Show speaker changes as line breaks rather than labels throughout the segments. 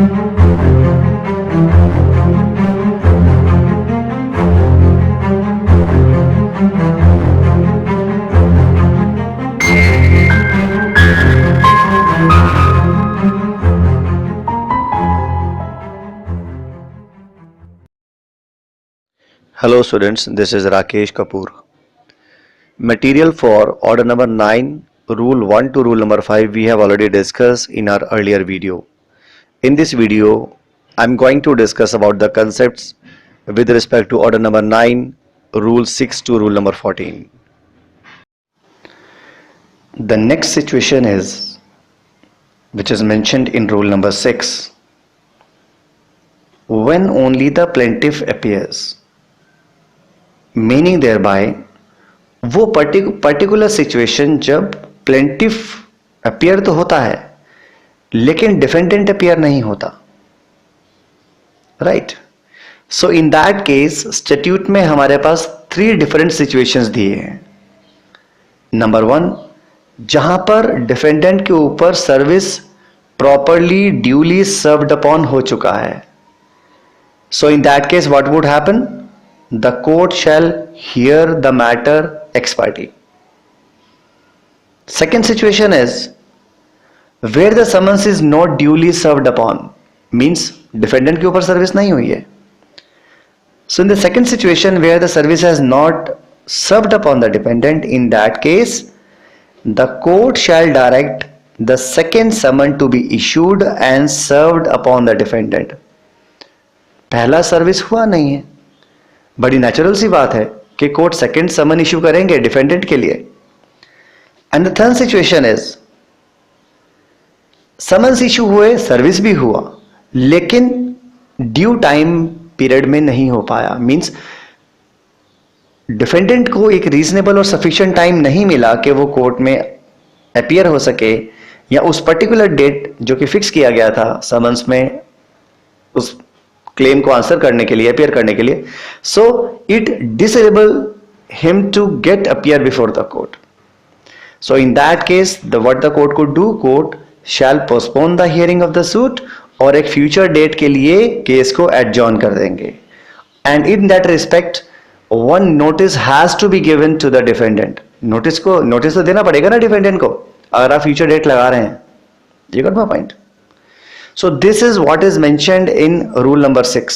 Hello students, this is Rakesh Kapoor. Material for order number 9, rule 1 to rule number 5 we have already discussed in our earlier video. In this video, I am going to discuss about the concepts with respect to order number 9, rule 6 to rule number 14. The next situation is, which is mentioned in rule number 6, when only the plaintiff appears. Meaning thereby बाय वो particular situation जब plaintiff appear तो होता है लेकिन defendant appear नहीं होता, right. So in that case statute में हमारे पास 3 डिफरेंट सिचुएशंस दिए हैं. नंबर 1, जहां पर डिफेंडेंट के ऊपर service properly duly served upon हो चुका है. So in that case what would happen? The court shall hear the matter ex parte. Second situation is where the summons is not duly served upon, means defendant के ऊपर service नहीं हुई है. So in the second situation where the service has not served upon the defendant, in that case the court shall direct the second summon to be issued and served upon the defendant. पहला service हुआ नहीं है, बड़ी natural सी बात है कि court second समन issue करेंगे defendant के लिए. And the third situation is summons issue हुए, सर्विस भी हुआ, लेकिन ड्यू टाइम पीरियड में नहीं हो पाया. मींस डिफेंडेंट को एक रीजनेबल और सफिशिएंट टाइम नहीं मिला कि वो कोर्ट में अपीयर हो सके, या उस पर्टिकुलर डेट जो कि फिक्स किया गया था समन्स में उस क्लेम को आंसर करने के लिए, अपीयर करने के लिए. So it disable him to get appear before the court. So in that case what the court could do, court shall postpone the hearing of the suit और एक फ्यूचर डेट के लिए केस को adjourn कर देंगे. And in that respect one notice has to be given to the defendant. Notice तो देना पड़ेगा ना डिफेंडेंट को, अगर आप फ्यूचर डेट लगा रहे हैं. You got my point? So this is what is mentioned in rule number 6,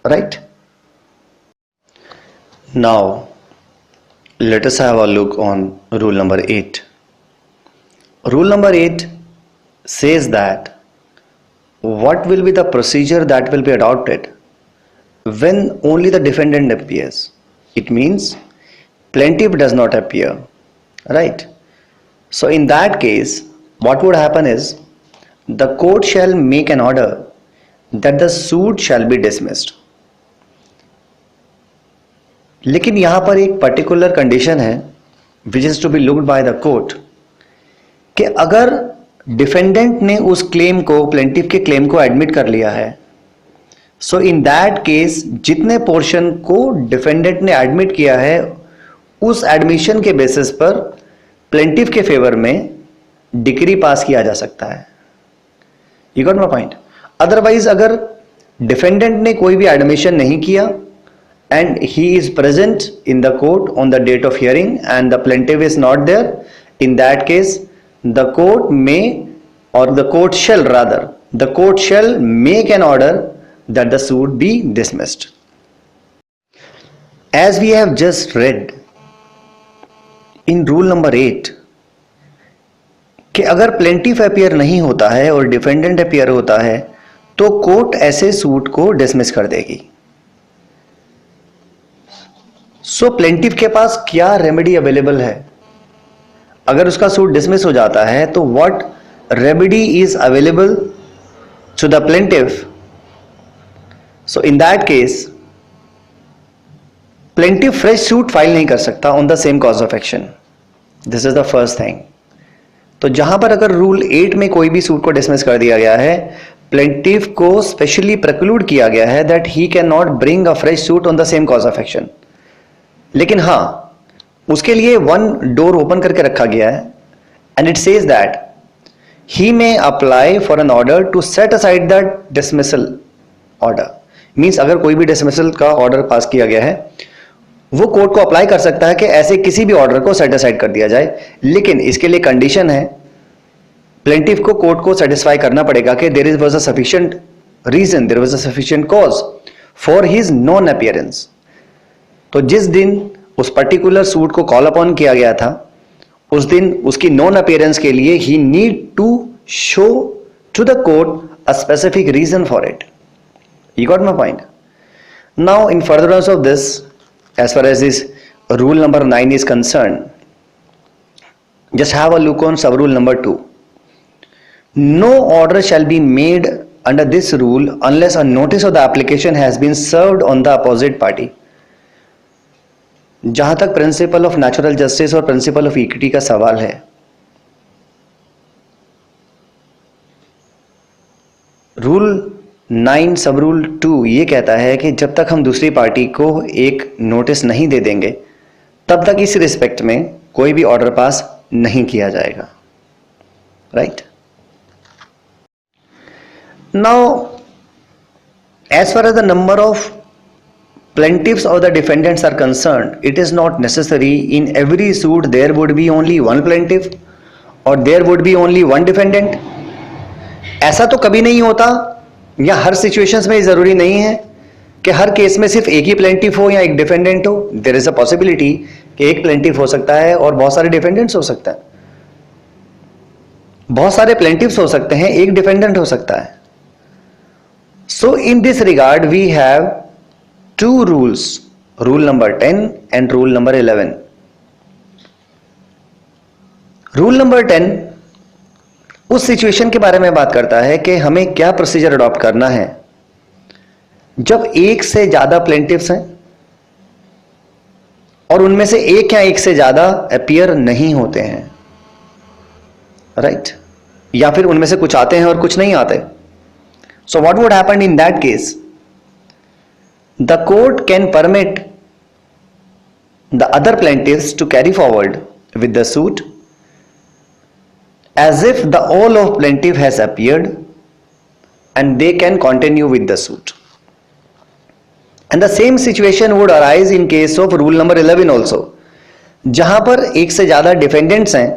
right? Now let us have a look on rule number 8. Rule number 8 says that what will be the procedure that will be adopted when only the defendant appears. It means plaintiff does not appear, right? So in that case what would happen is the court shall make an order that the suit shall be dismissed. लेकिन यहां पर एक particular condition है which is to be looked by the court कि अगर defendant ने उस claim को, प्लेंटिफ के क्लेम को एडमिट कर लिया है, सो इन दैट केस जितने पोर्शन को डिफेंडेंट ने एडमिट किया है उस एडमिशन के बेसिस पर प्लेंटिफ के फेवर में डिक्री पास किया जा सकता है. You got my point? Otherwise अगर डिफेंडेंट ने कोई भी एडमिशन नहीं किया and he is present in the court on the date of hearing and the plaintiff is not there, in that case the court may or the court shall rather the court shall make an order that the suit be dismissed. As we have just read in rule number 8 कि अगर plaintiff appear नहीं होता है और defendant appear होता है तो court ऐसे सूट को डिसमिस कर देगी. सो प्लेंटिफ के पास क्या रेमेडी अवेलेबल है? अगर उसका सूट डिसमिस हो जाता है तो what remedy is available to the plaintiff? So in that case plaintiff fresh suit file नहीं कर सकता on the same cause of action. This is the first thing. तो जहां पर अगर रूल 8 में कोई भी सूट को डिसमिस कर दिया गया है, प्लेंटिफ को स्पेशली प्रिक्लूड किया गया है that he can not bring a fresh suit on the same cause of action. लेकिन हां, उसके लिए वन डोर ओपन करके रखा गया है and it says that he may apply for an order to set aside the dismissal order. Means अगर कोई भी डिसमिसल का ऑर्डर पास किया गया है, वो कोर्ट को अप्लाई कर सकता है कि ऐसे किसी भी ऑर्डर को सेट असाइड कर दिया जाए, लेकिन इसके लिए कंडीशन है, प्लेंटिफ को कोर्ट को सेटिस्फाई करना पड़ेगा कि there was a sufficient reason, there was a sufficient cause for his non appearance. तो जिस दिन उस पर्टिकुलर सूट को कॉल अपॉन किया गया था, उस दिन उसकी नॉन अपीयरेंस के लिए he need to show to the court a specific reason for it. You got my point? Now, in furtherance of this, as far as this rule number 9 is concerned, just have a look on sub rule number 2. No order shall be made under this rule unless a notice of the application has been served on the opposite party. जहां तक principle of natural justice और principle of equity का सवाल है, rule 9 सब rule 2 ये कहता है कि जब तक हम दूसरी पार्टी को एक नोटिस नहीं दे देंगे, तब तक इस रिस्पेक्ट में कोई भी ऑर्डर पास नहीं किया जाएगा. Right. Now as far as the number of plaintiffs or the defendants are concerned, it is not necessary in every suit there would be only one plaintiff or there would be only one defendant. ऐसा तो कभी नहीं होता, या हर situations में जरूरी नहीं है कि हर केस में सिर्फ एक ही प्लेंटिफ हो या एक डिफेंडेंट हो. देयर इज अ पॉसिबिलिटी कि एक प्लेंटिफ हो सकता है और बहुत सारे डिफेंडेंट्स हो सकता है, बहुत सारे प्लेंटिफ्स हो सकते हैं, एक डिफेंडेंट हो सकता है. So in this regard we have two rules, rule number 10 and rule number 11. Rule number 10 उस सिचुएशन के बारे में बात करता है कि हमें क्या प्रोसीजर अडॉप्ट करना है जब एक से ज्यादा प्लेंटिफ्स हैं और उनमें से एक या एक से ज्यादा अपीयर नहीं होते हैं. राइट. या फिर उनमें से कुछ आते हैं और कुछ नहीं आते. So what would happen in that case? The court can permit the other plaintiffs to carry forward with the suit as if the all of plaintiff has appeared and they can continue with the suit. And the same situation would arise in case of rule number 11 also, जहां पर एक से ज्यादा defendants हैं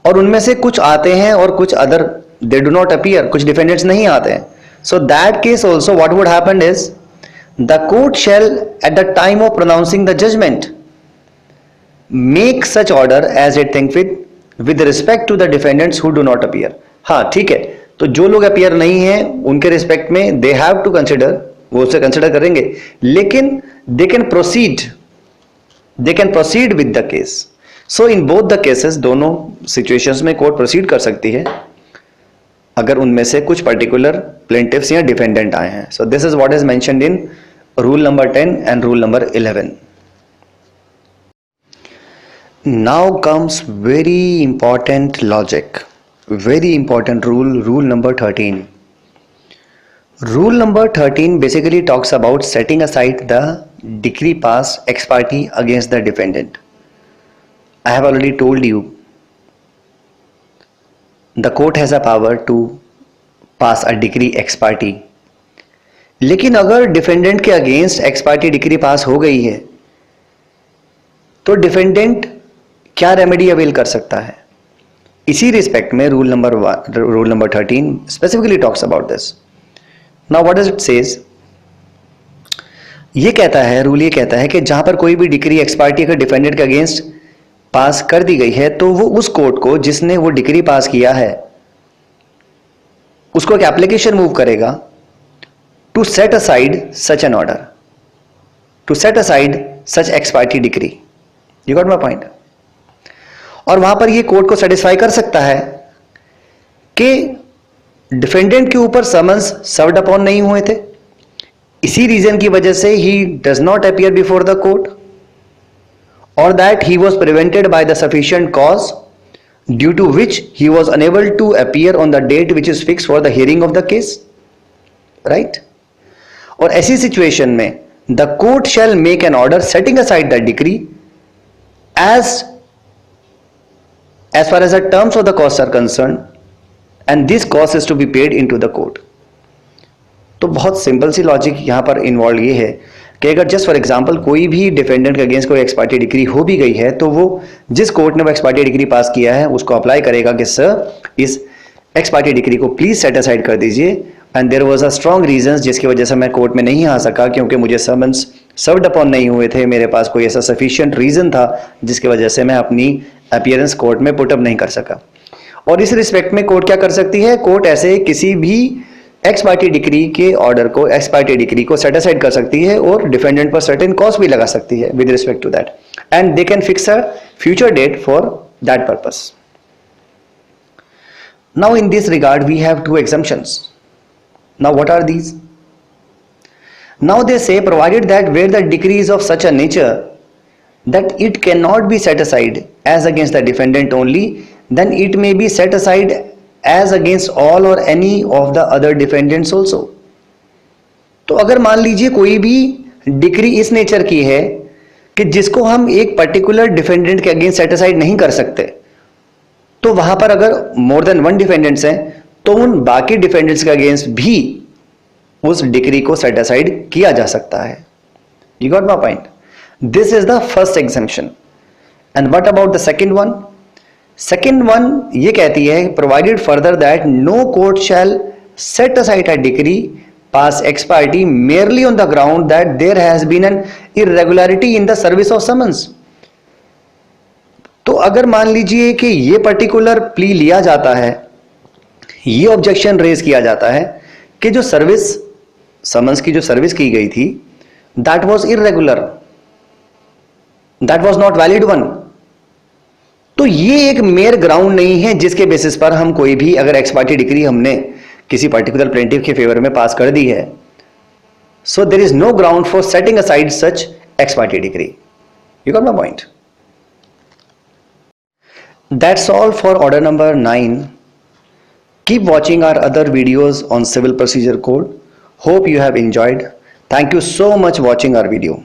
और उनमें से कुछ आते हैं और कुछ other they do not appear, कुछ डिफेंडेंट्स नहीं आते हैं. So that case also what would happen is the court shall at the time of pronouncing the judgment make such order as it think fit with respect to the defendants who do not appear. हाँ ठीक है, तो जो लोग appear नहीं हैं उनके respect में दे हैव टू कंसिडर, वो उसे कंसिडर करेंगे, लेकिन they can proceed with the case. So in both the cases, दोनों सिचुएशंस में कोर्ट प्रोसीड कर सकती है अगर उनमें से कुछ पर्टिकुलर प्लेंटिफ्स या डिफेंडेंट आए हैं. So this is what is mentioned in rule number 10 and rule number 11. Now comes very important logic, very important rule, rule number 13. Rule number 13 basically talks about setting aside the decree pass ex parte against the defendant. I have already told you the court has a power to pass a decree ex parte. लेकिन अगर defendant के against x party decree pass हो गई है तो defendant क्या remedy avail कर सकता है? इसी रिस्पेक्ट में rule number 13 specifically talks about this. Now what does it says? ये कहता है, रूल ये कहता है कि जहां पर कोई भी डिक्री एक्स पार्टी अगर डिफेंडेंट के अगेंस्ट पास कर दी गई है तो वो उस कोर्ट को जिसने वो डिक्री पास किया है उसको एक एप्लीकेशन मूव करेगा to set aside such an order, to set aside such ex parte decree. You got my point? और वहां पर ये कोर्ट को सेटिस्फाई कर सकता है कि डिफेंडेंट के ऊपर समन्स सर्व्ड अपॉन नहीं हुए थे, इसी रीजन की वजह से he does not appear before the court, और that he was prevented by the sufficient cause due to which he was unable to appear on the date which is fix for the hearing of the case. Right. और ऐसी situation में the court shall make an order setting aside the decree as far as the terms of the costs are concerned and this cost is to be paid into the court. तो बहुत simple सी logic यहाँ पर involve ये है कि अगर just for example कोई भी डिफेंडेंट के अगेंस्ट कोई एक्सपार्टी डिग्री हो भी गई है तो वो जिस कोर्ट ने वो एक्सपार्टी डिग्री पास किया है उसको अप्लाई करेगा कि सर इस एक्सपार्टी डिग्री को प्लीज सेट असाइड कर दीजिए, and there was a strong reason जिसकी वजह से मैं कोर्ट में नहीं आ सका क्योंकि मुझे समन्स सर्व्ड अपॉन नहीं हुए थे, मेरे पास कोई ऐसा सफिशिएंट रीजन था जिसकी वजह से मैं अपनी अपीयरेंस कोर्ट में पुटअप नहीं कर सका। और इस रिस्पेक्ट में कोर्ट क्या कर सकती है, कोर्ट ऐसे किसी भी एक्स पार्टी डिग्री के ऑर्डर को, एक्स पार्टी डिग्री को सेट असाइड कर सकती है और डिफेंडेंट पर सर्टेन कॉस्ट भी लगा सकती है with respect to that, and they can fix a future date for that purpose. Now in this regard we have two exemptions. Now what are these? Now they say provided that where the decree is of such a nature that it cannot be set aside as against the defendant only, then it may be set aside as against all or any of the other defendants also. तो अगर मान लीजिए कोई भी decree इस nature की है कि जिसको हम एक पर्टिकुलर डिफेंडेंट के अगेंस्ट सेट असाइड नहीं कर सकते, तो वहां पर अगर मोर देन वन डिफेंडेंट्स हैं तो उन बाकी डिफेंडेंट्स के अगेंस्ट भी उस डिक्री को सेट असाइड किया जा सकता है। You got my point? This is the first exemption. And what about the second one? Second one ये कहती है provided further that no court shall set aside a decree pass ex parte merely on the ground that there has been an irregularity in the service of summons. तो अगर मान लीजिए कि ये particular plea लिया जाता है, ये ऑब्जेक्शन रेज किया जाता है कि जो सर्विस, समन्स की जो सर्विस की गई थी that was irregular, that was not valid one, तो ये एक मेयर ग्राउंड नहीं है जिसके बेसिस पर हम कोई भी अगर एक्स पार्टी डिग्री हमने किसी पर्टिकुलर प्लेंटिफ के फेवर में पास कर दी है, so there is no ground for setting aside such ex parte decree. You got my point? That's all for order number 9. Keep watching our other videos on Civil Procedure Code. Hope you have enjoyed. Thank you so much watching our video.